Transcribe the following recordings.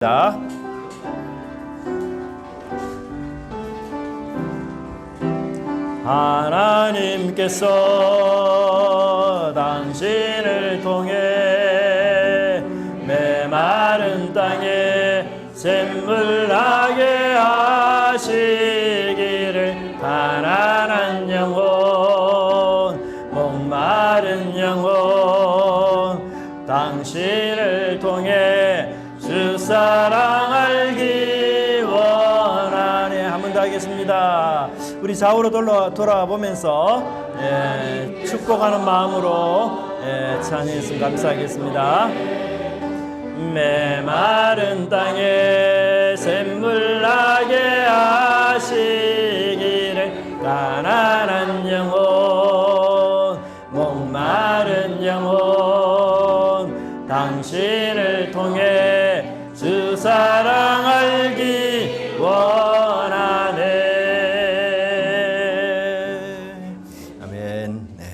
자, 하나님께서 당신을 통해 메마른 땅에 샘물 나게 하시기를 가난한 영혼 목마른 영혼 당신을 통해 주 사랑 알기 원하네. 한 번 더 하겠습니다. 우리 좌우로 돌아보면서 축복하는 마음으로 찬양했으면 감사하겠습니다. 메마른 땅에 샘물 나게 하시기를 가난한 영혼 목마른 영혼 당신을 통해 주 사랑 알기 원하네. 아멘. 네.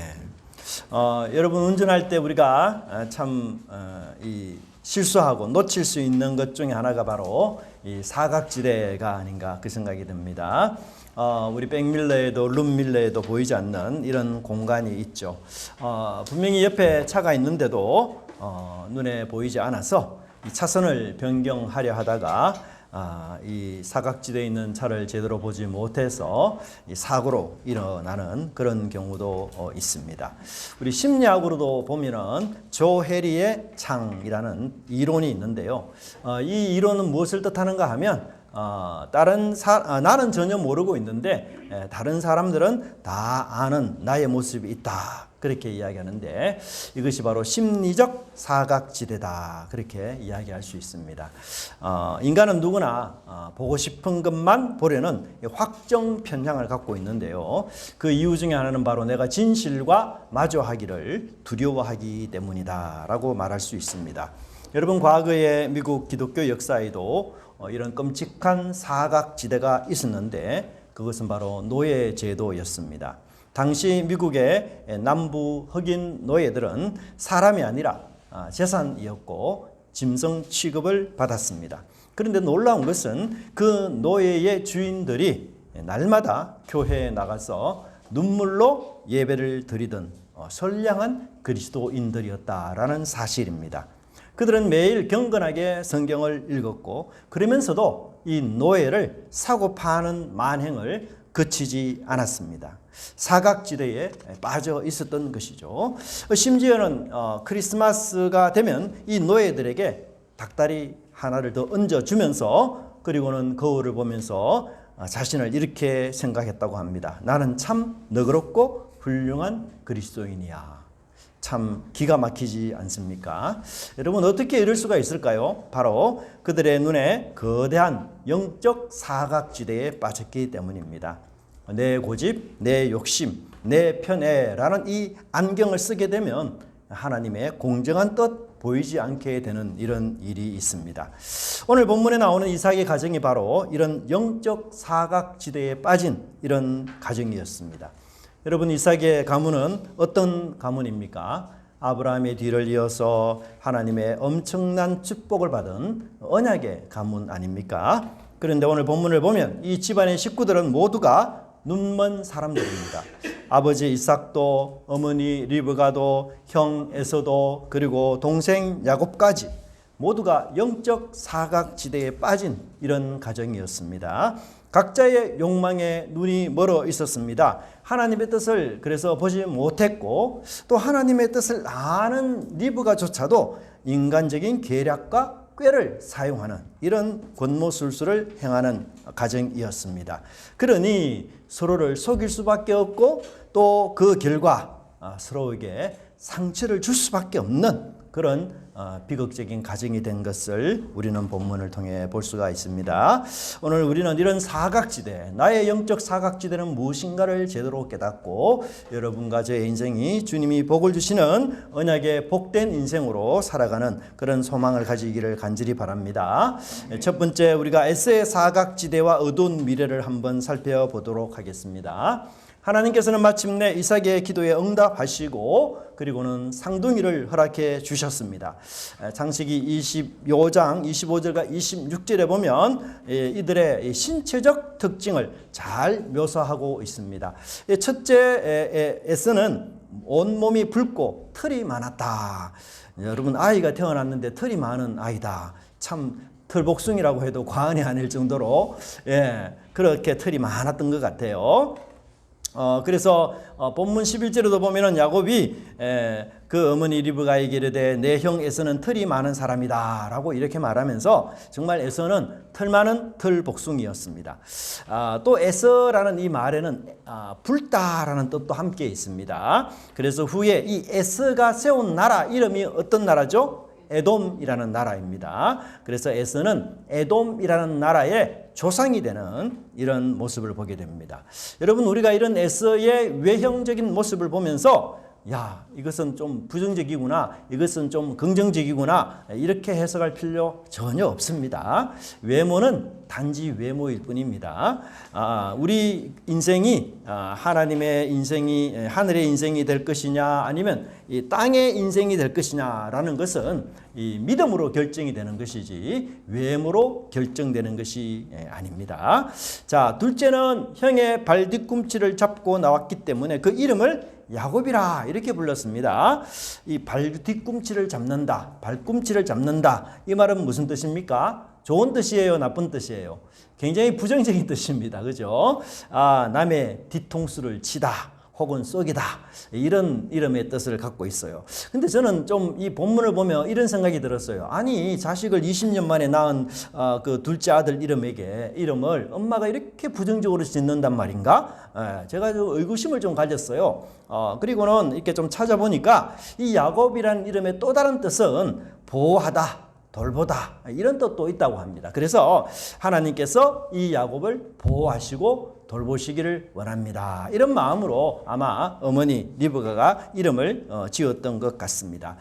여러분 운전할 때 우리가 참 실수하고 놓칠 수 있는 것 중에 하나가 바로 이 사각지대가 아닌가 그 생각이 듭니다. 우리 백밀러에도 룸밀러에도 보이지 않는 이런 공간이 있죠. 분명히 옆에 차가 있는데도 눈에 보이지 않아서 이 차선을 변경하려 하다가 이 사각지대에 있는 차를 제대로 보지 못해서 이 사고로 일어나는 그런 경우도 있습니다. 우리 심리학으로도 보면은 조 해리의 창이라는 이론이 있는데요. 이 이론은 무엇을 뜻하는가 하면 나는 전혀 모르고 있는데 다른 사람들은 다 아는 나의 모습이 있다. 그렇게 이야기하는데 이것이 바로 심리적 사각지대다. 그렇게 이야기할 수 있습니다. 인간은 누구나 보고 싶은 것만 보려는 확정 편향을 갖고 있는데요. 그 이유 중에 하나는 바로 내가 진실과 마주하기를 두려워하기 때문이다 라고 말할 수 있습니다. 여러분 과거의 미국 기독교 역사에도 이런 끔찍한 사각지대가 있었는데 그것은 바로 노예제도였습니다. 당시 미국의 남부 흑인 노예들은 사람이 아니라 재산이었고 짐승 취급을 받았습니다. 그런데 놀라운 것은 그 노예의 주인들이 날마다 교회에 나가서 눈물로 예배를 드리던 선량한 그리스도인들이었다라는 사실입니다. 그들은 매일 경건하게 성경을 읽었고 그러면서도 이 노예를 사고 파는 만행을 그치지 않았습니다. 사각지대에 빠져 있었던 것이죠. 심지어는 크리스마스가 되면 이 노예들에게 닭다리 하나를 더 얹어주면서 그리고는 거울을 보면서 자신을 이렇게 생각했다고 합니다. 나는 참 너그럽고 훌륭한 그리스도인이야. 참 기가 막히지 않습니까? 여러분 어떻게 이럴 수가 있을까요? 바로 그들의 눈에 거대한 영적 사각지대에 빠졌기 때문입니다. 내 고집, 내 욕심, 내 편애라는 이 안경을 쓰게 되면 하나님의 공정한 뜻 보이지 않게 되는 이런 일이 있습니다. 오늘 본문에 나오는 이삭의 가정이 바로 이런 영적 사각지대에 빠진 이런 가정이었습니다. 여러분 이삭의 가문은 어떤 가문입니까? 아브라함의 뒤를 이어서 하나님의 엄청난 축복을 받은 언약의 가문 아닙니까? 그런데 오늘 본문을 보면 이 집안의 식구들은 모두가 눈먼 사람들입니다. 아버지 이삭도 어머니 리브가도 형 에서도 그리고 동생 야곱까지 모두가 영적 사각지대에 빠진 이런 가정이었습니다. 각자의 욕망에 눈이 멀어 있었습니다. 하나님의 뜻을 그래서 보지 못했고 또 하나님의 뜻을 아는 리브가조차도 인간적인 계략과 꾀를 사용하는 이런 권모술수를 행하는 가정이었습니다. 그러니 서로를 속일 수밖에 없고 또 그 결과 서로에게 상처를 줄 수밖에 없는 그런 비극적인 가정이 된 것을 우리는 본문을 통해 볼 수가 있습니다. 오늘 우리는 이런 사각지대, 나의 영적 사각지대는 무엇인가를 제대로 깨닫고 여러분과 제 인생이 주님이 복을 주시는 언약의 복된 인생으로 살아가는 그런 소망을 가지기를 간절히 바랍니다. 첫 번째 우리가 에스의 사각지대와 어두운 미래를 한번 살펴보도록 하겠습니다. 하나님께서는 마침내 이삭의 기도에 응답하시고 그리고는 상둥이를 허락해 주셨습니다. 창세기 25장 25절과 26절에 보면 이들의 신체적 특징을 잘 묘사하고 있습니다. 첫째 에서는 온몸이 붉고 털이 많았다. 여러분, 아이가 태어났는데 털이 많은 아이다. 참 털복숭이라고 해도 과언이 아닐 정도로 그렇게 털이 많았던 것 같아요. 그래서 본문 11절에도 보면은 야곱이 그 어머니 리브가에게 이르되 내 형 에서는 털이 많은 사람이다 라고 이렇게 말하면서 정말 에서는 털 많은 털복숭이였습니다. 또 에서라는 이 말에는 붉다라는 뜻도 함께 있습니다. 그래서 후에 이 에서가 세운 나라 이름이 어떤 나라죠? 에돔이라는 나라입니다. 그래서 에서는 에돔이라는 나라의 조상이 되는 이런 모습을 보게 됩니다. 여러분, 우리가 이런 에서의 외형적인 모습을 보면서 야, 이것은 좀 부정적이구나, 이것은 좀 긍정적이구나, 이렇게 해석할 필요 전혀 없습니다. 외모는 단지 외모일 뿐입니다. 우리 인생이 하나님의 인생이, 하늘의 인생이 될 것이냐 아니면 이 땅의 인생이 될 것이냐라는 것은 이 믿음으로 결정이 되는 것이지 외모로 결정되는 것이 아닙니다. 자, 둘째는 형의 발 뒤꿈치를 잡고 나왔기 때문에 그 이름을 야곱이라 이렇게 불렀습니다. 이 발 뒤꿈치를 잡는다, 발꿈치를 잡는다, 이 말은 무슨 뜻입니까? 좋은 뜻이에요, 나쁜 뜻이에요? 굉장히 부정적인 뜻입니다. 그죠? 남의 뒤통수를 치다 혹은 쏘기다, 이런 이름의 뜻을 갖고 있어요. 근데 저는 좀 이 본문을 보며 이런 생각이 들었어요. 아니, 자식을 20년 만에 낳은 그 둘째 아들 이름을 엄마가 이렇게 부정적으로 짓는단 말인가? 제가 좀 의구심을 좀 가졌어요. 그리고는 이렇게 좀 찾아보니까 이 야곱이라는 이름의 또 다른 뜻은 보호하다, 돌보다, 이런 뜻도 있다고 합니다. 그래서 하나님께서 이 야곱을 보호하시고 돌보시기를 원합니다. 이런 마음으로 아마 어머니 리브가가 이름을 지었던 것 같습니다.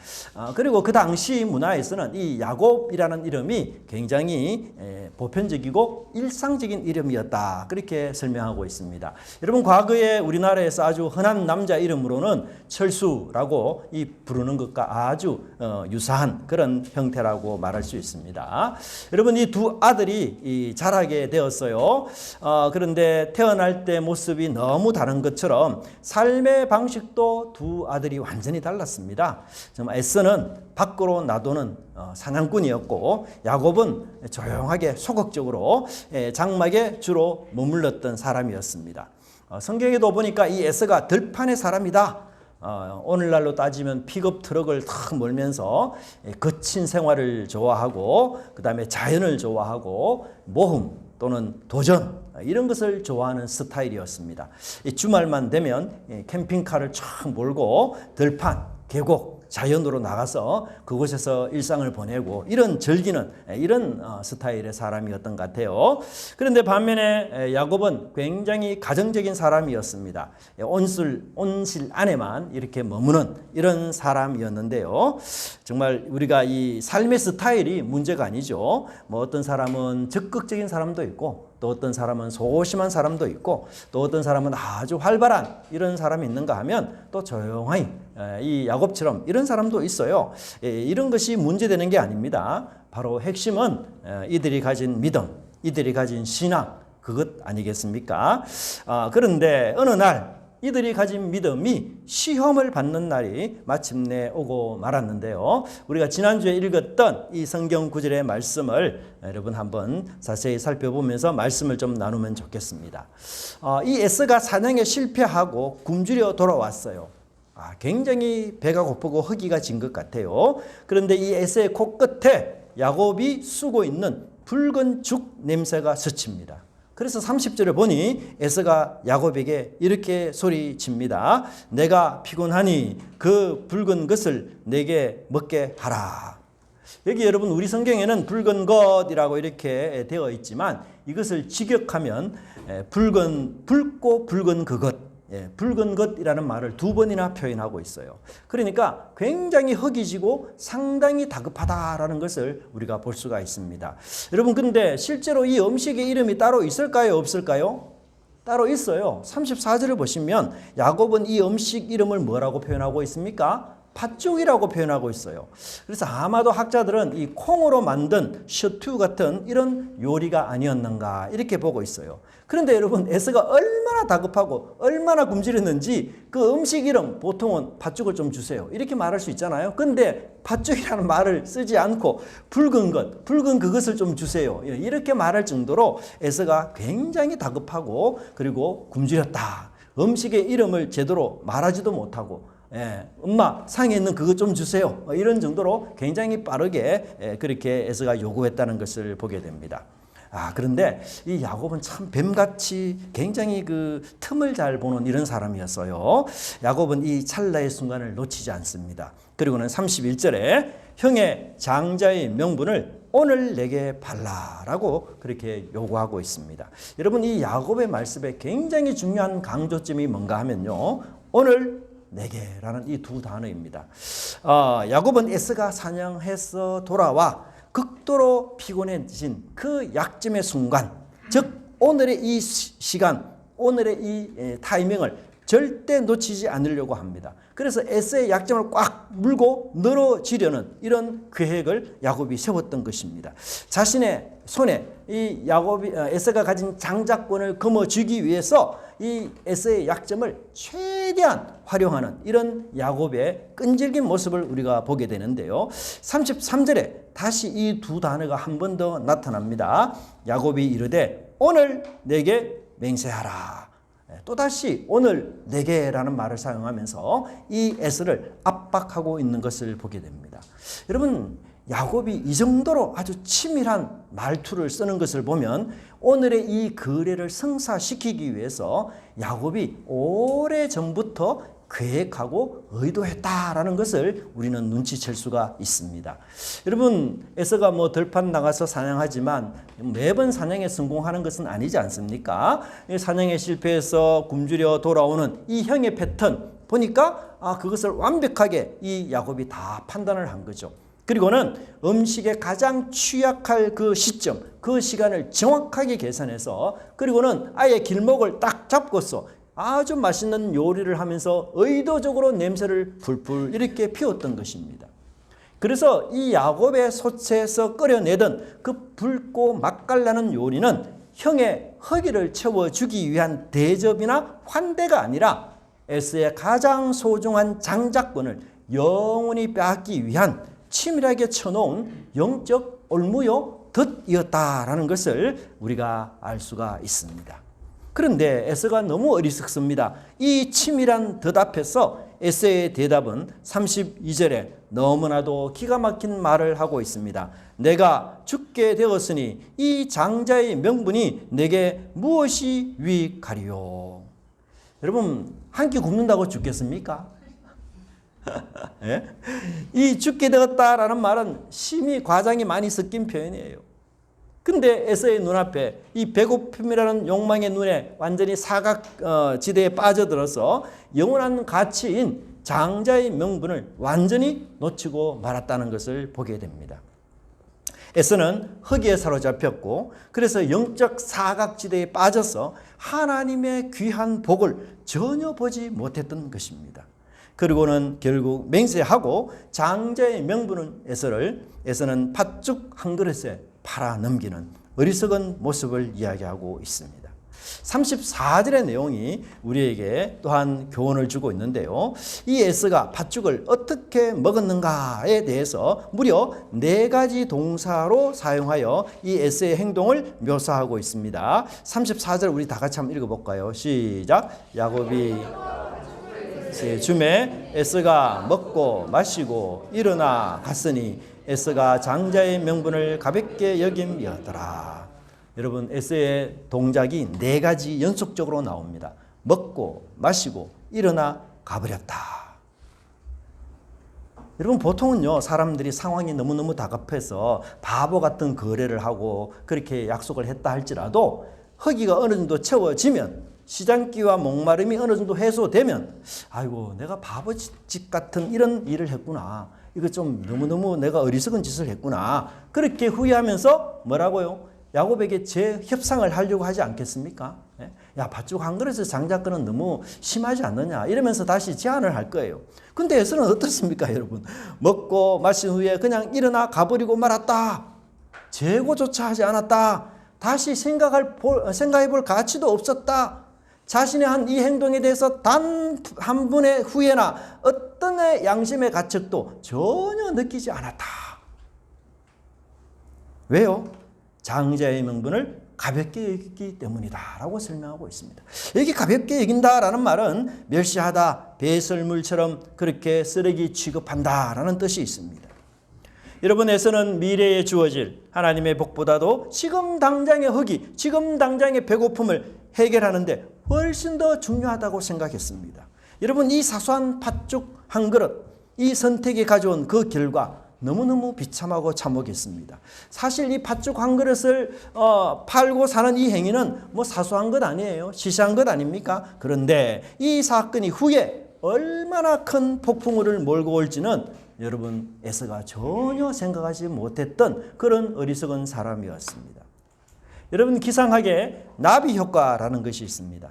그리고 그 당시 문화에서는 이 야곱이라는 이름이 굉장히 보편적이고 일상적인 이름이었다, 그렇게 설명하고 있습니다. 여러분, 과거에 우리나라에서 아주 흔한 남자 이름으로는 철수라고 이 부르는 것과 아주 유사한 그런 형태라고 말할 수 있습니다. 여러분, 이 두 아들이 자라게 되었어요. 그런데 태어날 때 모습이 너무 다른 것처럼 삶의 방식도 두 아들이 완전히 달랐습니다. 정말 에서는 밖으로 나도는 사냥꾼이었고 야곱은 조용하게 소극적으로 장막에 주로 머물렀던 사람이었습니다. 성경에도 보니까 이 에서가 들판의 사람이다, 오늘날로 따지면 픽업 트럭을 탁 몰면서 거친 생활을 좋아하고 그 다음에 자연을 좋아하고 모험 또는 도전, 이런 것을 좋아하는 스타일이었습니다. 주말만 되면 캠핑카를 쫙 몰고 들판, 계곡, 자연으로 나가서 그곳에서 일상을 보내고 이런 즐기는 이런 스타일의 사람이었던 것 같아요. 그런데 반면에 야곱은 굉장히 가정적인 사람이었습니다. 온실 안에만 이렇게 머무는 이런 사람이었는데요. 정말 우리가 이 삶의 스타일이 문제가 아니죠. 뭐 어떤 사람은 적극적인 사람도 있고 또 어떤 사람은 소심한 사람도 있고 또 어떤 사람은 아주 활발한 이런 사람이 있는가 하면 또 조용히 이 야곱처럼 이런 사람도 있어요. 이런 것이 문제되는 게 아닙니다. 바로 핵심은 이들이 가진 믿음, 이들이 가진 신앙, 그것 아니겠습니까? 그런데 어느 날 이들이 가진 믿음이 시험을 받는 날이 마침내 오고 말았는데요. 우리가 지난주에 읽었던 이 성경 구절의 말씀을 여러분 한번 자세히 살펴보면서 말씀을 좀 나누면 좋겠습니다. 이 에서가 사냥에 실패하고 굶주려 돌아왔어요. 굉장히 배가 고프고 허기가 진 것 같아요. 그런데 이 에서의 코끝에 야곱이 쓰고 있는 붉은 죽 냄새가 스칩니다. 그래서 30절을 보니 에서가 야곱에게 이렇게 소리칩니다. 내가 피곤하니 그 붉은 것을 내게 먹게 하라. 여기 여러분 우리 성경에는 붉은 것이라고 이렇게 되어 있지만 이것을 직역하면 붉고 붉은 그것, 붉은 것이라는 말을 두 번이나 표현하고 있어요. 그러니까 굉장히 허기지고 상당히 다급하다라는 것을 우리가 볼 수가 있습니다. 여러분, 근데 실제로 이 음식의 이름이 따로 있을까요, 없을까요? 따로 있어요. 34절을 보시면 야곱은 이 음식 이름을 뭐라고 표현하고 있습니까? 팥죽이라고 표현하고 있어요. 그래서 아마도 학자들은 이 콩으로 만든 셔튜 같은 이런 요리가 아니었는가 이렇게 보고 있어요. 그런데 여러분, 에서가 얼마나 다급하고 얼마나 굶주렸는지 그 음식 이름 보통은 팥죽을 좀 주세요 이렇게 말할 수 있잖아요. 근데 팥죽이라는 말을 쓰지 않고 붉은 그것을 좀 주세요 이렇게 말할 정도로 에서가 굉장히 다급하고 그리고 굶주렸다. 음식의 이름을 제대로 말하지도 못하고 엄마 상에 있는 그것 좀 주세요 이런 정도로 굉장히 빠르게 그렇게 에서가 요구했다는 것을 보게 됩니다. 그런데 이 야곱은 참 뱀같이 굉장히 그 틈을 잘 보는 이런 사람이었어요. 야곱은 이 찰나의 순간을 놓치지 않습니다. 그리고는 31절에 형의 장자의 명분을 오늘 내게 발라라고 그렇게 요구하고 있습니다. 여러분, 이 야곱의 말씀에 굉장히 중요한 강조점이 뭔가 하면요, 오늘 내게라는 이 두 단어입니다. 야곱은 에서가 사냥해서 돌아와 극도로 피곤해진 그 약점의 순간, 즉 오늘의 이 시간, 오늘의 이 타이밍을 절대 놓치지 않으려고 합니다. 그래서 에서의 약점을 꽉 물고 늘어지려는 이런 계획을 야곱이 세웠던 것입니다. 자신의 손에 이 에서가 가진 장자권을 거머쥐기 위해서 이 에서의 약점을 최대한 활용하는 이런 야곱의 끈질긴 모습을 우리가 보게 되는데요. 33절에 다시 이 두 단어가 한 번 더 나타납니다. 야곱이 이르되 오늘 내게 맹세하라. 또다시 오늘 내게라는 말을 사용하면서 이 에서를 압박하고 있는 것을 보게 됩니다. 여러분, 야곱이 이 정도로 아주 치밀한 말투를 쓰는 것을 보면 오늘의 이 거래를 성사시키기 위해서 야곱이 오래전부터 계획하고 의도했다라는 것을 우리는 눈치챌 수가 있습니다. 여러분, 에서가 들판 나가서 사냥하지만 매번 사냥에 성공하는 것은 아니지 않습니까? 사냥에 실패해서 굶주려 돌아오는 이 형의 패턴 보니까 그것을 완벽하게 이 야곱이 다 판단을 한 거죠. 그리고는 음식에 가장 취약할 그 시점, 그 시간을 정확하게 계산해서 그리고는 아예 길목을 딱 잡고서 아주 맛있는 요리를 하면서 의도적으로 냄새를 풀풀 이렇게 피웠던 것입니다. 그래서 이 야곱의 소채에서 끓여내던 그 붉고 맛깔나는 요리는 형의 허기를 채워주기 위한 대접이나 환대가 아니라 에서의 가장 소중한 장자권을 영원히 빼앗기 위한 치밀하게 쳐놓은 영적 올무요 덫이었다라는 것을 우리가 알 수가 있습니다. 그런데 에서가 너무 어리석습니다. 이 치밀한 덫 앞에서 에서의 대답은 32절에 너무나도 기가 막힌 말을 하고 있습니다. 내가 죽게 되었으니 이 장자의 명분이 내게 무엇이 유익하리요. 여러분, 한 끼 굶는다고 죽겠습니까? 예? 이 죽게 되었다라는 말은 심히 과장이 많이 섞인 표현이에요. 근데 에서의 눈앞에 이 배고픔이라는 욕망의 눈에 완전히 사각지대에 빠져들어서 영원한 가치인 장자의 명분을 완전히 놓치고 말았다는 것을 보게 됩니다. 에서는 허기에 사로잡혔고 그래서 영적 사각지대에 빠져서 하나님의 귀한 복을 전혀 보지 못했던 것입니다. 그리고는 결국 맹세하고 장자의 명분은 에서는 팥죽 한 그릇에 팔아 넘기는 어리석은 모습을 이야기하고 있습니다. 34절의 내용이 우리에게 또한 교훈을 주고 있는데요. 이 에서가 팥죽을 어떻게 먹었는가에 대해서 무려 4가지 동사로 사용하여 이 에서의 행동을 묘사하고 있습니다. 34절 우리 다 같이 한번 읽어볼까요? 시작. 야곱이 즈음에 에서가 먹고 마시고 일어나 갔으니 에서가 장자의 명분을 가볍게 여김이었더라. 여러분, 에서의 동작이 4가지 연속적으로 나옵니다. 먹고 마시고 일어나 가버렸다. 여러분, 보통은요, 사람들이 상황이 너무너무 다급해서 바보 같은 거래를 하고 그렇게 약속을 했다 할지라도 허기가 어느 정도 채워지면, 시장기와 목마름이 어느 정도 해소되면, 아이고 내가 바보짓 같은 이런 일을 했구나, 이거 좀 너무너무 내가 어리석은 짓을 했구나, 그렇게 후회하면서 뭐라고요? 야곱에게 재협상을 하려고 하지 않겠습니까? 야, 팥죽 한 그릇에 장자권은 너무 심하지 않느냐 이러면서 다시 제안을 할 거예요. 근데 에서는 어떻습니까, 여러분? 먹고 마신 후에 그냥 일어나 가버리고 말았다. 재고조차 하지 않았다. 다시 생각해 볼 가치도 없었다. 자신의 한 이 행동에 대해서 단 한 분의 후회나 어떤 양심의 가책도 전혀 느끼지 않았다. 왜요? 장자의 명분을 가볍게 여기기 때문이다 라고 설명하고 있습니다. 여기 가볍게 여긴다라는 말은 멸시하다, 배설물처럼 그렇게 쓰레기 취급한다 라는 뜻이 있습니다. 여러분에서는 미래에 주어질 하나님의 복보다도 지금 당장의 허기, 지금 당장의 배고픔을 해결하는데 훨씬 더 중요하다고 생각했습니다. 여러분, 이 사소한 팥죽 한 그릇, 이 선택이 가져온 그 결과 너무너무 비참하고 참혹했습니다. 사실 이 팥죽 한 그릇을 팔고 사는 이 행위는 뭐 사소한 것 아니에요. 시시한 것 아닙니까? 그런데 이 사건이 후에 얼마나 큰 폭풍우를 몰고 올지는 여러분 에서가 전혀 생각하지 못했던 그런 어리석은 사람이었습니다. 여러분, 기상학에 나비 효과라는 것이 있습니다.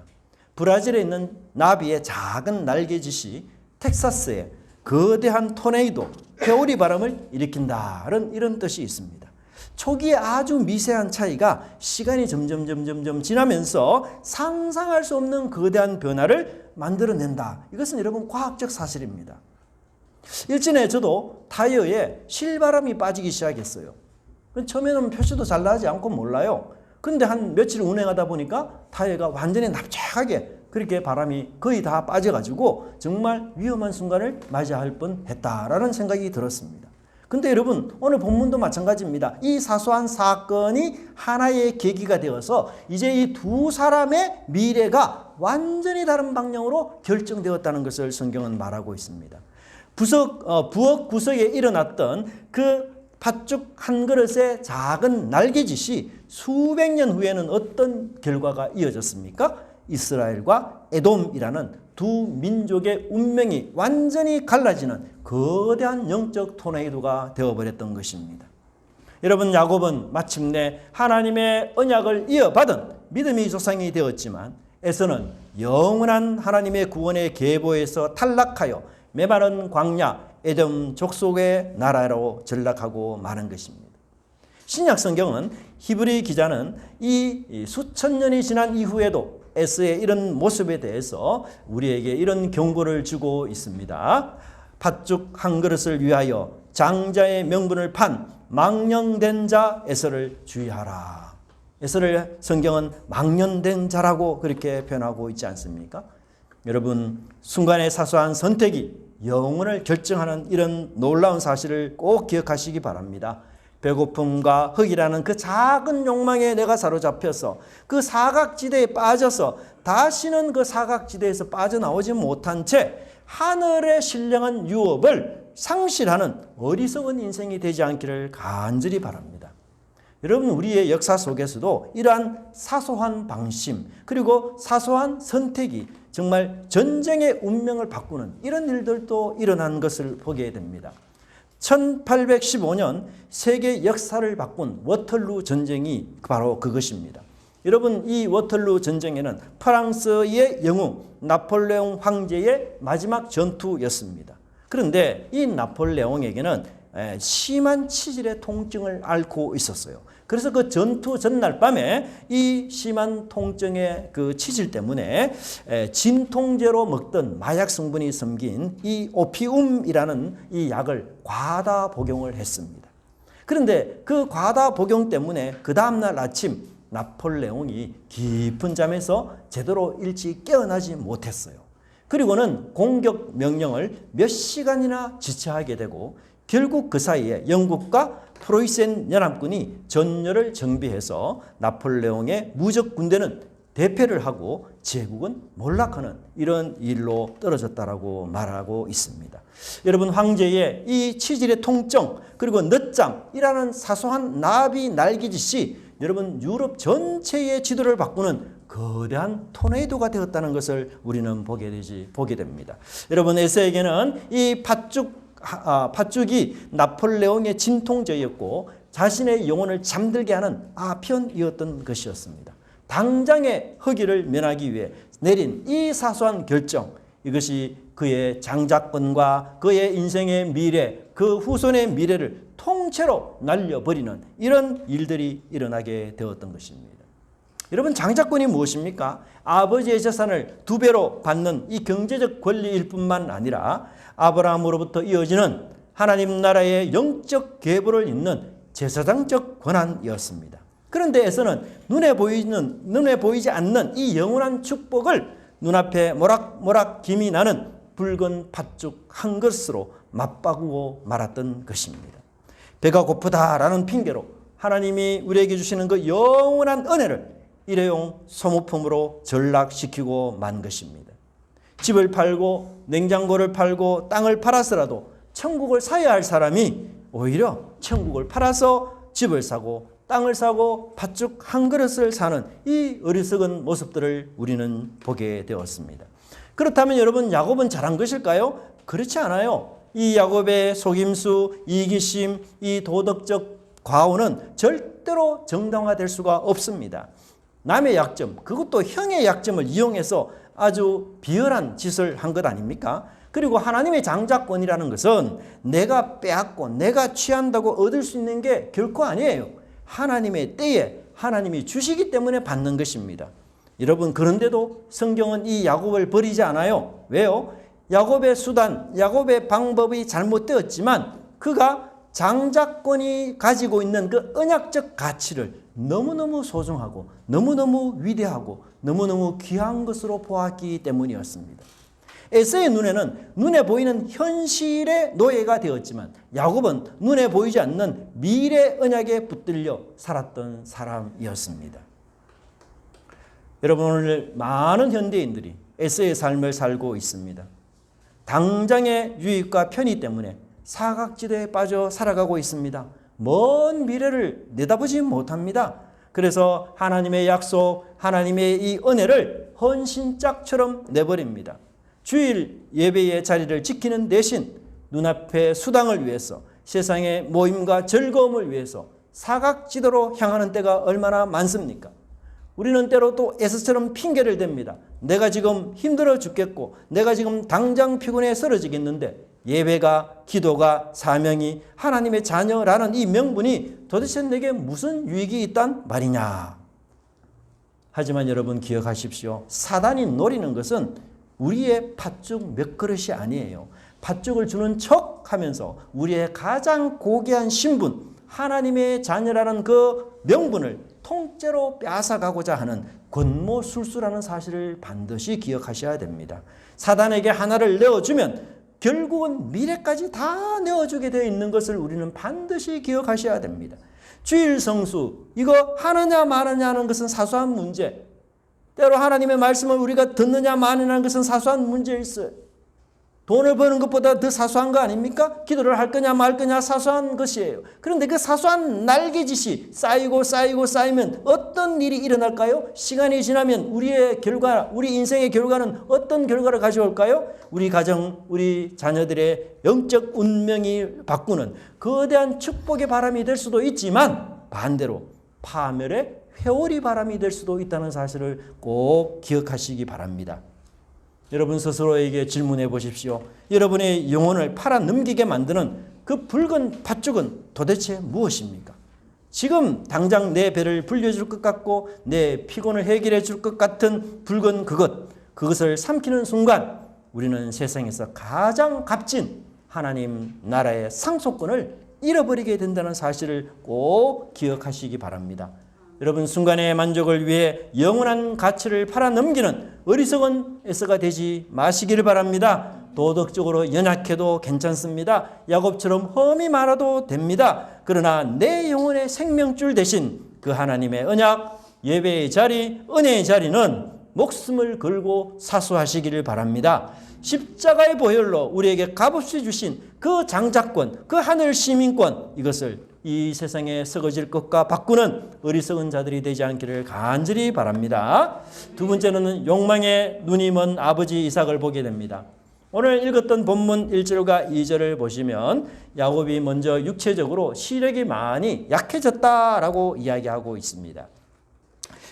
브라질에 있는 나비의 작은 날개짓이 텍사스에 거대한 토네이도, 회오리 바람을 일으킨다는 이런 뜻이 있습니다. 초기에 아주 미세한 차이가 시간이 점점 지나면서 상상할 수 없는 거대한 변화를 만들어낸다. 이것은 여러분 과학적 사실입니다. 일전에 저도 타이어에 실바람이 빠지기 시작했어요. 처음에는 표시도 잘 나지 않고 몰라요. 근데 한 며칠 운행하다 보니까 타이어가 완전히 납작하게 그렇게 바람이 거의 다 빠져가지고 정말 위험한 순간을 맞이할 뻔했다라는 생각이 들었습니다. 근데 여러분, 오늘 본문도 마찬가지입니다. 이 사소한 사건이 하나의 계기가 되어서 이제 이 두 사람의 미래가 완전히 다른 방향으로 결정되었다는 것을 성경은 말하고 있습니다. 부엌 구석에 일어났던 그 팥죽 한 그릇의 작은 날개짓이 수백 년 후에는 어떤 결과가 이어졌습니까? 이스라엘과 에돔이라는 두 민족의 운명이 완전히 갈라지는 거대한 영적 토네이도가 되어버렸던 것입니다. 여러분, 야곱은 마침내 하나님의 언약을 이어받은 믿음의 조상이 되었지만 에서는 영원한 하나님의 구원의 계보에서 탈락하여 메마른 광야 에돔 족속의 나라로 전락하고 마는 것입니다. 신약 성경은 히브리 기자는 이 수천 년이 지난 이후에도 에스의 이런 모습에 대해서 우리에게 이런 경고를 주고 있습니다. 팥죽 한 그릇을 위하여 장자의 명분을 판 망령된 자 에서를 주의하라. 에서를 성경은 망령된 자라고 그렇게 표현하고 있지 않습니까? 여러분, 순간의 사소한 선택이 영혼을 결정하는 이런 놀라운 사실을 꼭 기억하시기 바랍니다. 배고픔과 흙이라는 그 작은 욕망에 내가 사로잡혀서 그 사각지대에 빠져서 다시는 그 사각지대에서 빠져나오지 못한 채 하늘의 신령한 유업을 상실하는 어리석은 인생이 되지 않기를 간절히 바랍니다. 여러분, 우리의 역사 속에서도 이러한 사소한 방심 그리고 사소한 선택이 정말 전쟁의 운명을 바꾸는 이런 일들도 일어난 것을 보게 됩니다. 1815년 세계 역사를 바꾼 워털루 전쟁이 바로 그것입니다. 여러분, 이 워털루 전쟁에는 프랑스의 영웅 나폴레옹 황제의 마지막 전투였습니다. 그런데 이 나폴레옹에게는 심한 치질의 통증을 앓고 있었어요. 그래서 그 전투 전날 밤에 이 심한 통증의 그 치질 때문에 진통제로 먹던 마약 성분이 담긴 이 오피움이라는 이 약을 과다 복용을 했습니다. 그런데 그 과다 복용 때문에 그 다음날 아침 나폴레옹이 깊은 잠에서 제대로 일찍 깨어나지 못했어요. 그리고는 공격 명령을 몇 시간이나 지체하게 되고 결국 그 사이에 영국과 프로이센 연합군이 전열을 정비해서 나폴레옹의 무적 군대는 대패를 하고 제국은 몰락하는 이런 일로 떨어졌다라고 말하고 있습니다. 여러분, 황제의 이 치질의 통증 그리고 늦잠이라는 사소한 나비 날개짓이 여러분 유럽 전체의 지도를 바꾸는 거대한 토네이도가 되었다는 것을 우리는 보게 됩니다. 여러분, 에서에게는 이 팥죽이 나폴레옹의 진통제였고 자신의 영혼을 잠들게 하는 아편이었던 것이었습니다. 당장의 허기를 면하기 위해 내린 이 사소한 결정, 이것이 그의 장자권과 그의 인생의 미래, 그 후손의 미래를 통째로 날려버리는 이런 일들이 일어나게 되었던 것입니다. 여러분, 장자권이 무엇입니까? 아버지의 재산을 2배로 받는 이 경제적 권리일 뿐만 아니라 아브라함으로부터 이어지는 하나님 나라의 영적 계보를 잇는 제사장적 권한이었습니다. 그런데 에서는 눈에 보이지 않는 이 영원한 축복을 눈앞에 모락모락 김이 나는 붉은 팥죽 한 그릇으로 맞바꾸고 말았던 것입니다. 배가 고프다라는 핑계로 하나님이 우리에게 주시는 그 영원한 은혜를 일회용 소모품으로 전락시키고 만 것입니다. 집을 팔고 냉장고를 팔고 땅을 팔아서라도 천국을 사야 할 사람이 오히려 천국을 팔아서 집을 사고 땅을 사고 팥죽 한 그릇을 사는 이 어리석은 모습들을 우리는 보게 되었습니다. 그렇다면 여러분, 야곱은 잘한 것일까요? 그렇지 않아요. 이 야곱의 속임수, 이기심, 이 도덕적 과오는 절대로 정당화될 수가 없습니다. 남의 약점, 그것도 형의 약점을 이용해서 아주 비열한 짓을 한 것 아닙니까? 그리고 하나님의 장자권이라는 것은 내가 빼앗고 내가 취한다고 얻을 수 있는 게 결코 아니에요. 하나님의 때에 하나님이 주시기 때문에 받는 것입니다. 여러분, 그런데도 성경은 이 야곱을 버리지 않아요. 왜요? 야곱의 수단, 야곱의 방법이 잘못되었지만 그가 장자권이 가지고 있는 그 언약적 가치를 너무너무 소중하고 너무너무 위대하고 너무너무 귀한 것으로 보았기 때문이었습니다. 에서의 눈에는 눈에 보이는 현실의 노예가 되었지만 야곱은 눈에 보이지 않는 미래 언약에 붙들려 살았던 사람이었습니다. 여러분, 오늘 많은 현대인들이 에서의 삶을 살고 있습니다. 당장의 유익과 편의 때문에 사각지대에 빠져 살아가고 있습니다. 먼 미래를 내다보지 못합니다. 그래서 하나님의 약속, 하나님의 이 은혜를 헌신짝처럼 내버립니다. 주일 예배의 자리를 지키는 대신 눈앞의 수당을 위해서, 세상의 모임과 즐거움을 위해서 사각지대로 향하는 때가 얼마나 많습니까? 우리는 때로 또 에서처럼 핑계를 댑니다. 내가 지금 힘들어 죽겠고 내가 지금 당장 피곤해 쓰러지겠는데 예배가, 기도가, 사명이 하나님의 자녀라는 이 명분이 도대체 내게 무슨 유익이 있단 말이냐. 하지만 여러분, 기억하십시오. 사단이 노리는 것은 우리의 팥죽 몇 그릇이 아니에요. 팥죽을 주는 척 하면서 우리의 가장 고귀한 신분, 하나님의 자녀라는 그 명분을 통째로 빼앗아가고자 하는 권모술수라는 사실을 반드시 기억하셔야 됩니다. 사단에게 하나를 내어주면 결국은 미래까지 다 내어주게 되어 있는 것을 우리는 반드시 기억하셔야 됩니다. 주일 성수, 이거 하느냐 마느냐 하는 것은 사소한 문제. 때로 하나님의 말씀을 우리가 듣느냐 마느냐 하는 것은 사소한 문제일어요. 돈을 버는 것보다 더 사소한 거 아닙니까? 기도를 할 거냐 말 거냐 사소한 것이에요. 그런데 그 사소한 날개짓이 쌓이면 어떤 일이 일어날까요? 시간이 지나면 우리의 결과, 우리 인생의 결과는 어떤 결과를 가져올까요? 우리 가정, 우리 자녀들의 영적 운명이 바꾸는 거대한 축복의 바람이 될 수도 있지만 반대로 파멸의 회오리 바람이 될 수도 있다는 사실을 꼭 기억하시기 바랍니다. 여러분 스스로에게 질문해 보십시오. 여러분의 영혼을 팔아넘기게 만드는 그 붉은 팥죽은 도대체 무엇입니까? 지금 당장 내 배를 불려줄 것 같고 내 피곤을 해결해 줄 것 같은 붉은 그것을 삼키는 순간 우리는 세상에서 가장 값진 하나님 나라의 상속권을 잃어버리게 된다는 사실을 꼭 기억하시기 바랍니다. 여러분, 순간의 만족을 위해 영원한 가치를 팔아넘기는 어리석은 에서가 되지 마시기를 바랍니다. 도덕적으로 연약해도 괜찮습니다. 야곱처럼 험이 많아도 됩니다. 그러나 내 영혼의 생명줄 대신 그 하나님의 언약, 예배의 자리, 은혜의 자리는 목숨을 걸고 사수하시기를 바랍니다. 십자가의 보혈로 우리에게 값없이 주신 그 장자권, 그 하늘 시민권, 이것을 이 세상에 썩어질 것과 바꾸는 어리석은 자들이 되지 않기를 간절히 바랍니다. 두 번째는 욕망의 눈이 먼 아버지 이삭을 보게 됩니다. 오늘 읽었던 본문 1절과 2절을 보시면 야곱이 먼저 육체적으로 시력이 많이 약해졌다라고 이야기하고 있습니다.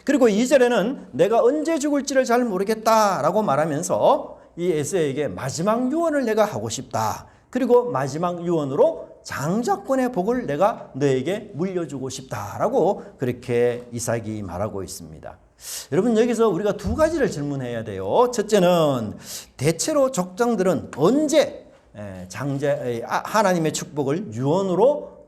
그리고 2절에는 내가 언제 죽을지를 잘 모르겠다라고 말하면서 이 에서에게 마지막 유언을 내가 하고 싶다. 그리고 마지막 유언으로 장자권의 복을 내가 너에게 물려주고 싶다라고 그렇게 이삭이 말하고 있습니다. 여러분, 여기서 우리가 두 가지를 질문해야 돼요. 첫째는 대체로 족장들은 언제 하나님의 축복을 유언으로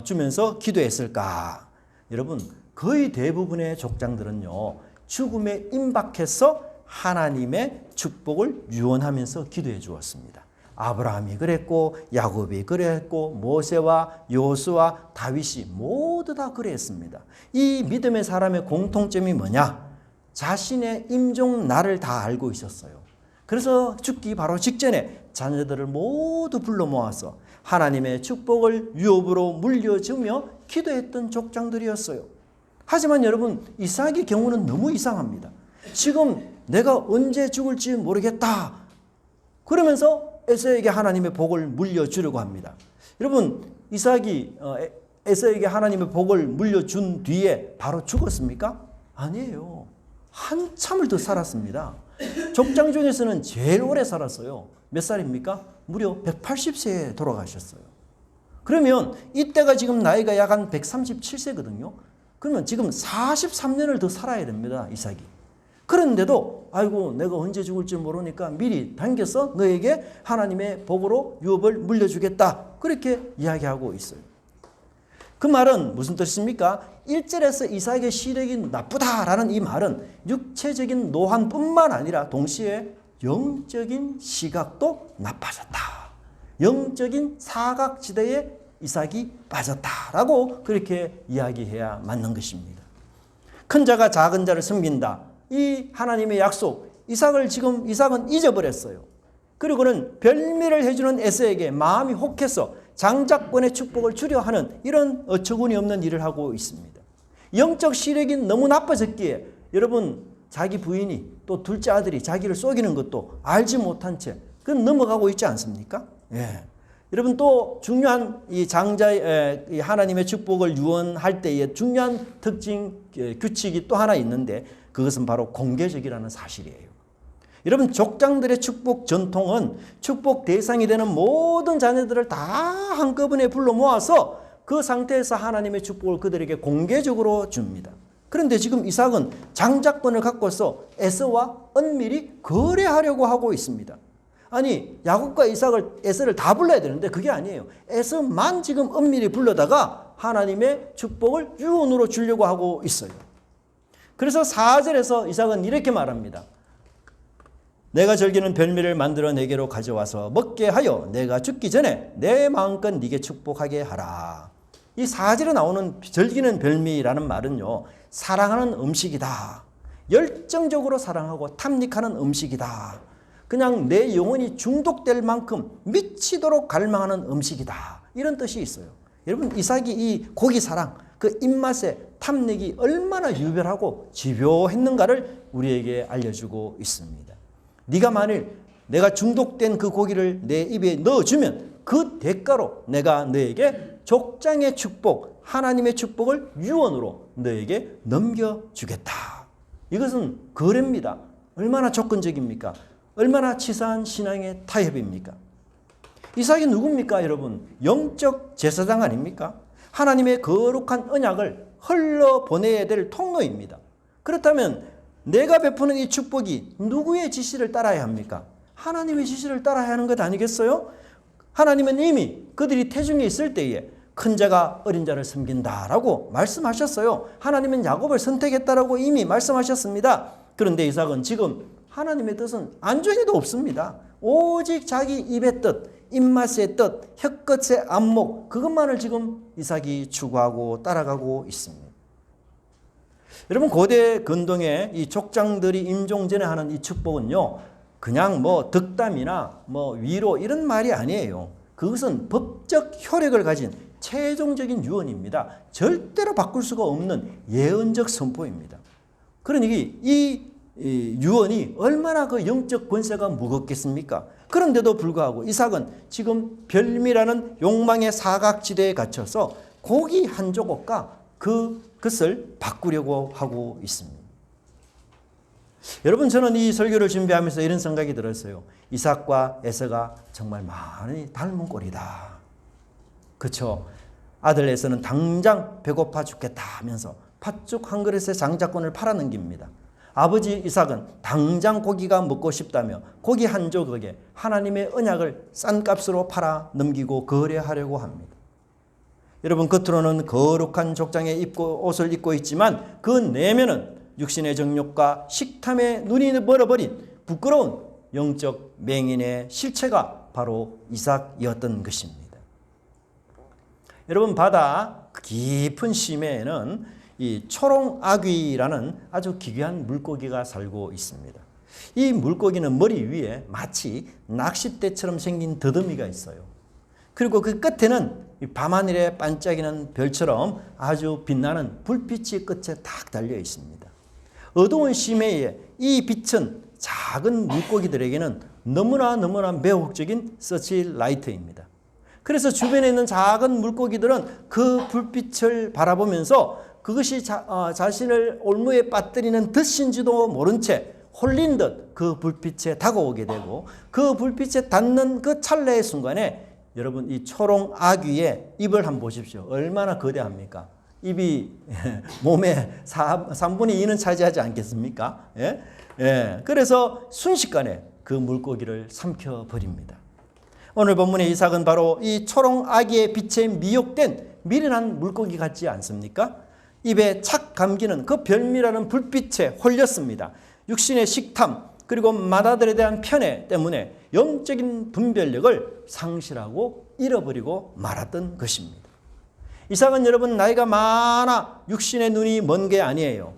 주면서 기도했을까? 여러분, 거의 대부분의 족장들은요, 죽음에 임박해서 하나님의 축복을 유언하면서 기도해 주었습니다. 아브라함이 그랬고, 야곱이 그랬고, 모세와 여호수아, 다윗이 모두 다 그랬습니다. 이 믿음의 사람의 공통점이 뭐냐? 자신의 임종 날을 다 알고 있었어요. 그래서 죽기 바로 직전에 자녀들을 모두 불러 모아서 하나님의 축복을 유업으로 물려주며 기도했던 족장들이었어요. 하지만 여러분, 이삭의 경우는 너무 이상합니다. 지금 내가 언제 죽을지 모르겠다. 그러면서 에서에게 하나님의 복을 물려주려고 합니다. 여러분, 이삭이 에서에게 하나님의 복을 물려준 뒤에 바로 죽었습니까? 아니에요. 한참을 더 살았습니다. 족장 중에서는 제일 오래 살았어요. 몇 살입니까? 무려 180세에 돌아가셨어요. 그러면 이때가 지금 나이가 약 한 137세거든요. 그러면 지금 43년을 더 살아야 됩니다, 이삭이. 그런데도 아이고 내가 언제 죽을지 모르니까 미리 당겨서 너에게 하나님의 복으로 유업을 물려주겠다. 그렇게 이야기하고 있어요. 그 말은 무슨 뜻입니까? 1절에서 이삭의 시력이 나쁘다라는 이 말은 육체적인 노환뿐만 아니라 동시에 영적인 시각도 나빠졌다. 영적인 사각지대에 이삭이 빠졌다라고 그렇게 이야기해야 맞는 것입니다. 큰 자가 작은 자를 섬긴다. 이 하나님의 약속, 이삭은 잊어버렸어요. 그리고는 별미를 해주는 에서에게 마음이 혹해서 장자권의 축복을 주려 하는 이런 어처구니 없는 일을 하고 있습니다. 영적 시력이 너무 나빠졌기에 여러분, 자기 부인이 또 둘째 아들이 자기를 속이는 것도 알지 못한 채 그건 넘어가고 있지 않습니까? 예. 여러분, 또 중요한 이 장자의 하나님의 축복을 유언할 때의 중요한 특징, 규칙이 또 하나 있는데 그것은 바로 공개적이라는 사실이에요. 여러분, 족장들의 축복 전통은 축복 대상이 되는 모든 자녀들을 다 한꺼번에 불러 모아서 그 상태에서 하나님의 축복을 그들에게 공개적으로 줍니다. 그런데 지금 이삭은 장자권을 갖고서 에서와 은밀히 거래하려고 하고 있습니다. 아니, 야곱과 에서를 다 불러야 되는데 그게 아니에요. 에서만 지금 은밀히 불러다가 하나님의 축복을 유언으로 주려고 하고 있어요. 그래서 4절에서 이삭은 이렇게 말합니다. 내가 즐기는 별미를 만들어 내게로 가져와서 먹게 하여 내가 죽기 전에 내 마음껏 네게 축복하게 하라. 이 4절에 나오는 즐기는 별미라는 말은요, 사랑하는 음식이다. 열정적으로 사랑하고 탐닉하는 음식이다. 그냥 내 영혼이 중독될 만큼 미치도록 갈망하는 음식이다. 이런 뜻이 있어요. 여러분, 이삭이 이 고기 사랑, 그 입맛의 탐닉이 얼마나 유별하고 집요했는가를 우리에게 알려주고 있습니다. 네가 만일 내가 중독된 그 고기를 내 입에 넣어주면 그 대가로 내가 너에게 족장의 축복, 하나님의 축복을 유언으로 너에게 넘겨주겠다. 이것은 거래입니다. 얼마나 조건적입니까? 얼마나 치사한 신앙의 타협입니까? 이삭이 누굽니까, 여러분? 영적 제사장 아닙니까? 하나님의 거룩한 언약을 흘러보내야 될 통로입니다. 그렇다면 내가 베푸는 이 축복이 누구의 지시를 따라야 합니까? 하나님의 지시를 따라야 하는 것 아니겠어요? 하나님은 이미 그들이 태중에 있을 때에 큰 자가 어린 자를 섬긴다라고 말씀하셨어요. 하나님은 야곱을 선택했다라고 이미 말씀하셨습니다. 그런데 이삭은 지금 하나님의 뜻은 안중에도 없습니다. 오직 자기 입의 뜻, 입맛의 뜻, 혀끝의 안목, 그것만을 지금 이삭이 추구하고 따라가고 있습니다. 여러분, 고대 근동의 이 족장들이 임종 전에 하는 이 축복은요, 그냥 뭐 덕담이나 뭐 위로 이런 말이 아니에요. 그것은 법적 효력을 가진 최종적인 유언입니다. 절대로 바꿀 수가 없는 예언적 선포입니다. 그러니 이 유언이 얼마나 그 영적 권세가 무겁겠습니까? 그런데도 불구하고 이삭은 지금 별미라는 욕망의 사각지대에 갇혀서 고기 한 조각과 그것을 바꾸려고 하고 있습니다. 여러분, 저는 이 설교를 준비하면서 이런 생각이 들었어요. 이삭과 에서가 정말 많이 닮은 꼴이다. 그렇죠? 아들 에서는 당장 배고파 죽겠다 하면서 팥죽 한 그릇에 장자권을 팔아넘깁니다. 아버지 이삭은 당장 고기가 먹고 싶다며 고기 한 조각에 하나님의 언약을 싼 값으로 팔아넘기고 거래하려고 합니다. 여러분, 겉으로는 거룩한 족장에 옷을 입고 있지만 그 내면은 육신의 정욕과 식탐에 눈이 멀어버린 부끄러운 영적 맹인의 실체가 바로 이삭이었던 것입니다. 여러분, 바다 깊은 심해에는 이 초롱아귀라는 아주 기괴한 물고기가 살고 있습니다. 이 물고기는 머리 위에 마치 낚싯대처럼 생긴 더듬이가 있어요. 그리고 그 끝에는 밤하늘에 반짝이는 별처럼 아주 빛나는 불빛이 끝에 딱 달려 있습니다. 어두운 심해에 이 빛은 작은 물고기들에게는 너무나 매혹적인 서치라이트입니다. 그래서 주변에 있는 작은 물고기들은 그 불빛을 바라보면서 그것이 자신을 올무에 빠뜨리는 덫인지도 모른 채 홀린 듯 그 불빛에 다가오게 되고, 그 불빛에 닿는 그 찰나의 순간에 여러분, 이 초롱아귀의 입을 한번 보십시오. 얼마나 거대합니까? 입이 몸의 3분의 2는 차지하지 않겠습니까? 예? 예. 그래서 순식간에 그 물고기를 삼켜버립니다. 오늘 본문의 이삭은 바로 이 초롱아귀의 빛에 미혹된 미련한 물고기 같지 않습니까? 입에 착 감기는 그 별미라는 불빛에 홀렸습니다. 육신의 식탐 그리고 마다들에 대한 편애 때문에 영적인 분별력을 상실하고 잃어버리고 말았던 것입니다. 이삭은 여러분, 나이가 많아 육신의 눈이 먼 게 아니에요.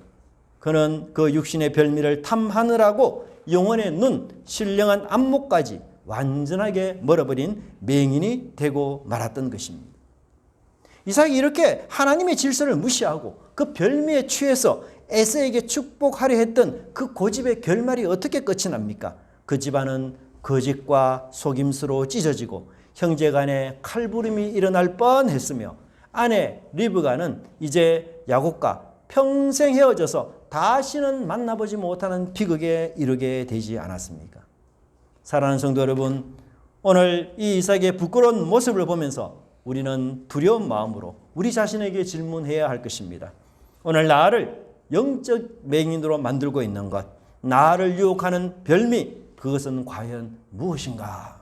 그는 그 육신의 별미를 탐하느라고 영혼의 눈, 신령한 안목까지 완전하게 멀어버린 맹인이 되고 말았던 것입니다. 이삭이 이렇게 하나님의 질서를 무시하고 그 별미에 취해서 에서에게 축복하려 했던 그 고집의 결말이 어떻게 끝이 납니까? 그 집안은 거짓과 속임수로 찢어지고 형제간에 칼부림이 일어날 뻔했으며 아내 리브가는 이제 야곱과 평생 헤어져서 다시는 만나보지 못하는 비극에 이르게 되지 않았습니까? 사랑하는 성도 여러분, 오늘 이 이삭의 부끄러운 모습을 보면서 우리는 두려운 마음으로 우리 자신에게 질문해야 할 것입니다. 오늘 나를 영적 맹인으로 만들고 있는 것, 나를 유혹하는 별미, 그것은 과연 무엇인가?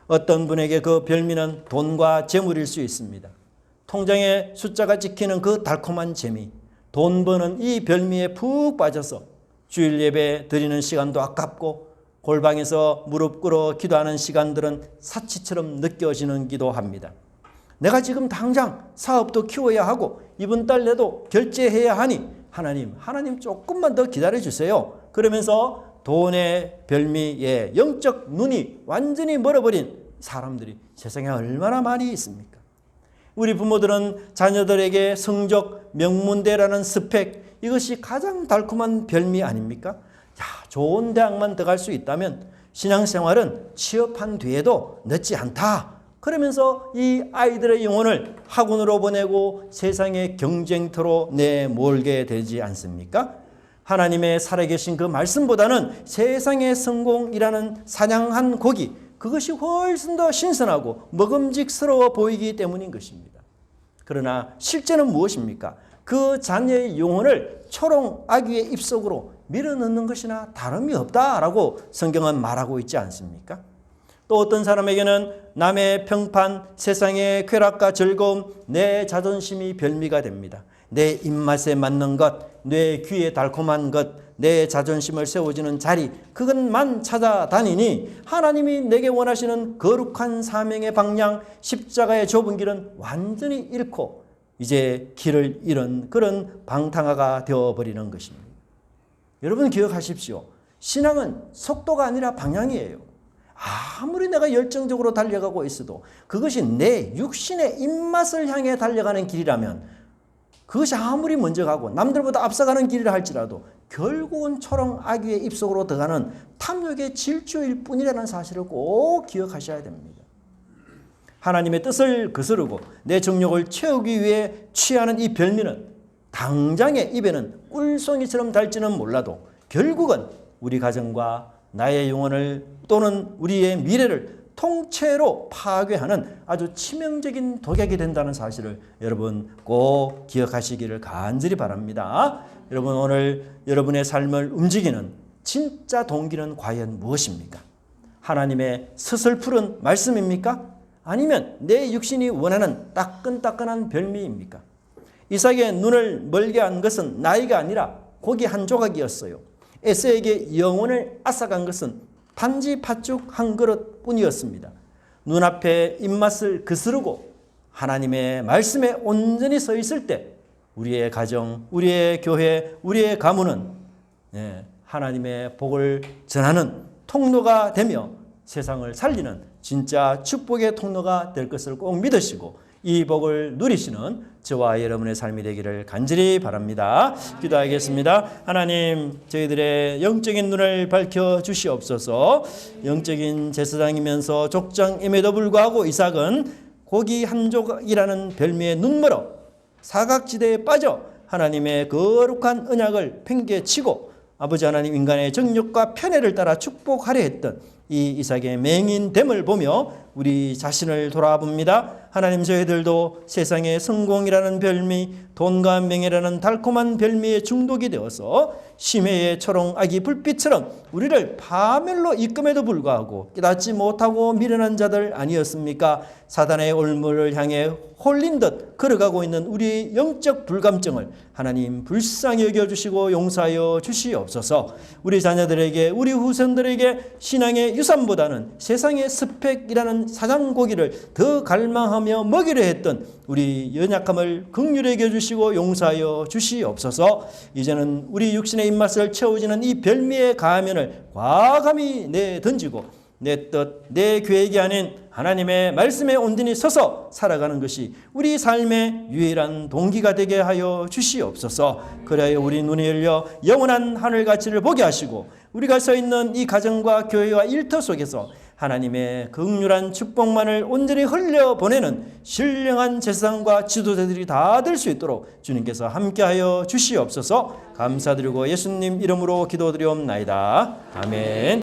어떤 분에게 그 별미는 돈과 재물일 수 있습니다. 통장에 숫자가 찍히는 그 달콤한 재미, 돈 버는 이 별미에 푹 빠져서 주일 예배 드리는 시간도 아깝고 골방에서 무릎 꿇어 기도하는 시간들은 사치처럼 느껴지기도 합니다. 내가 지금 당장 사업도 키워야 하고 이번 달 내도 결제해야 하니 하나님 조금만 더 기다려주세요. 그러면서 돈의 별미에 영적 눈이 완전히 멀어버린 사람들이 세상에 얼마나 많이 있습니까? 우리 부모들은 자녀들에게 성적, 명문대라는 스펙, 이것이 가장 달콤한 별미 아닙니까? 좋은 대학만 들어갈 수 있다면 신앙생활은 취업한 뒤에도 늦지 않다. 그러면서 이 아이들의 영혼을 학원으로 보내고 세상의 경쟁터로 내몰게 되지 않습니까? 하나님의 살아계신 그 말씀보다는 세상의 성공이라는 사냥한 고기, 그것이 훨씬 더 신선하고 먹음직스러워 보이기 때문인 것입니다. 그러나 실제는 무엇입니까? 그 자녀의 영혼을 초롱아귀의 입속으로 밀어넣는 것이나 다름이 없다라고 성경은 말하고 있지 않습니까? 또 어떤 사람에게는 남의 평판, 세상의 쾌락과 즐거움, 내 자존심이 별미가 됩니다. 내 입맛에 맞는 것, 내 귀에 달콤한 것, 내 자존심을 세워주는 자리, 그것만 찾아다니니 하나님이 내게 원하시는 거룩한 사명의 방향, 십자가의 좁은 길은 완전히 잃고 이제 길을 잃은 그런 방탕아가 되어버리는 것입니다. 여러분 기억하십시오. 신앙은 속도가 아니라 방향이에요. 아무리 내가 열정적으로 달려가고 있어도 그것이 내 육신의 입맛을 향해 달려가는 길이라면, 그것이 아무리 먼저 가고 남들보다 앞서가는 길이라 할지라도 결국은 초롱아귀의 입속으로 들어가는 탐욕의 질주일 뿐이라는 사실을 꼭 기억하셔야 됩니다. 하나님의 뜻을 거스르고 내 정욕을 채우기 위해 취하는 이 별미는 당장의 입에는 꿀송이처럼 달지는 몰라도 결국은 우리 가정과 나의 영혼을 또는 우리의 미래를 통째로 파괴하는 아주 치명적인 독약이 된다는 사실을 여러분 꼭 기억하시기를 간절히 바랍니다. 여러분 오늘 여러분의 삶을 움직이는 진짜 동기는 과연 무엇입니까? 하나님의 서슬푸른 말씀입니까? 아니면 내 육신이 원하는 따끈따끈한 별미입니까? 이삭의 눈을 멀게 한 것은 나이가 아니라 고기 한 조각이었어요. 에서에게 영혼을 앗아간 것은 단지 팥죽 한 그릇 뿐이었습니다. 눈앞에 입맛을 거스르고 하나님의 말씀에 온전히 서 있을 때 우리의 가정, 우리의 교회, 우리의 가문은 하나님의 복을 전하는 통로가 되며 세상을 살리는 진짜 축복의 통로가 될 것을 꼭 믿으시고 이 복을 누리시는 저와 여러분의 삶이 되기를 간절히 바랍니다. 기도하겠습니다. 하나님, 저희들의 영적인 눈을 밝혀 주시옵소서. 영적인 제사장이면서 족장임에도 불구하고 이삭은 고기 한 조각이라는 별미에 눈멀어 사각지대에 빠져 하나님의 거룩한 언약을 팽개치고 아버지 하나님 인간의 정욕과 편애를 따라 축복하려 했던 이 이삭의 맹인됨을 보며 우리 자신을 돌아봅니다. 하나님, 저희들도 세상의 성공이라는 별미, 돈과 명예라는 달콤한 별미에 중독이 되어서 심해의 초롱아기 불빛처럼 우리를 파멸로 이끌음에도 불구하고 깨닫지 못하고 미련한 자들 아니었습니까? 사단의 올무를 향해 홀린 듯 걸어가고 있는 우리 영적 불감증을 하나님 불쌍히 여겨주시고 용서하여 주시옵소서. 우리 자녀들에게, 우리 후손들에게 신앙의 유산보다는 세상의 스펙이라는 사장고기를 더 갈망하며 먹이려 했던 우리 연약함을 긍휼히 여겨주시고 용서하여 주시옵소서. 이제는 우리 육신의 입맛을 채워지는 이 별미의 가면을 과감히 내던지고 내 뜻, 내 계획이 아닌 하나님의 말씀에 온전히 서서 살아가는 것이 우리 삶의 유일한 동기가 되게 하여 주시옵소서. 그래야 우리 눈이 열려 영원한 하늘 가치를 보게 하시고 우리가 서 있는 이 가정과 교회와 일터 속에서 하나님의 긍휼한 축복만을 온전히 흘려보내는 신령한 제사장과 지도자들이 다 될 수 있도록 주님께서 함께하여 주시옵소서. 감사드리고 예수님 이름으로 기도드리옵나이다. 아멘.